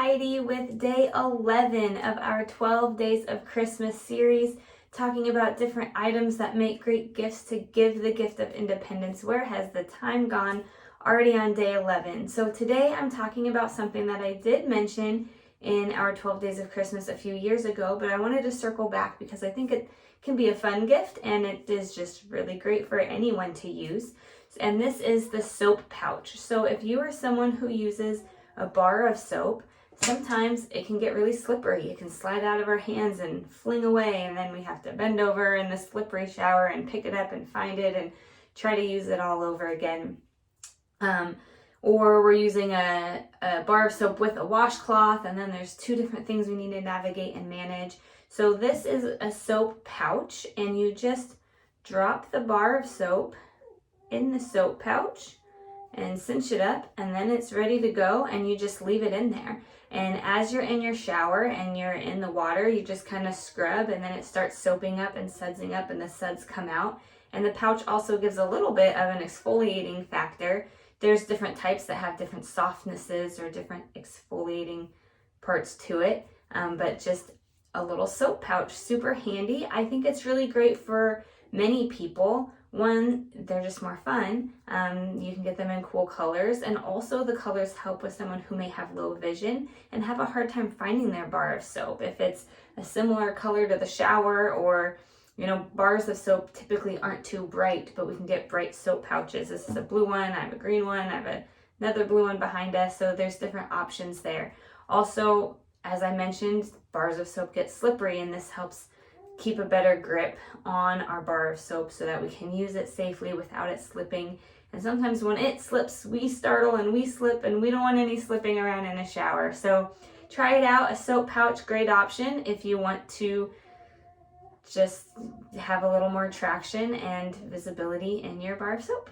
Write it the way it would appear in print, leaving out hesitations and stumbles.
Heidi with day 11 of our 12 Days of Christmas series, talking about different items that make great gifts to give the gift of independence. Where has the time gone? Already on day 11. So today I'm talking about something that I did mention in our 12 Days of Christmas a few years ago, but I wanted to circle back because I think it can be a fun gift and it is just really great for anyone to use. And this is the soap pouch. So if you are someone who uses a bar of soap, sometimes it can get really slippery. It can slide out of our hands and fling away, and then we have to bend over in the slippery shower and pick it up and find it and try to use it all over again. Or we're using a bar of soap with a washcloth, and then there's two different things we need to navigate and manage. So this is a soap pouch, and you just drop the bar of soap in the soap pouch and cinch it up, and then it's ready to go, and you just leave it in there. And as you're in your shower and you're in the water, you just kind of scrub, and then it starts soaping up and sudsing up, and the suds come out. And the pouch also gives a little bit of an exfoliating factor. There's different types that have different softnesses or different exfoliating parts to it, but just a little soap pouch, super handy. I think it's really great for many people. One, they're just more fun. You can get them in cool colors, and also the colors help with someone who may have low vision and have a hard time finding their bar of soap. If it's a similar color to the shower, or bars of soap typically aren't too bright, but we can get bright soap pouches. This is a blue one, I have a green one, I have another blue one behind us, so there's different options there. Also, as I mentioned, bars of soap get slippery, and this helps keep a better grip on our bar of soap so that we can use it safely without it slipping. And sometimes when it slips, we startle and we slip, and we don't want any slipping around in a shower. So try it out. A soap pouch, great option if you want to just have a little more traction and visibility in your bar of soap.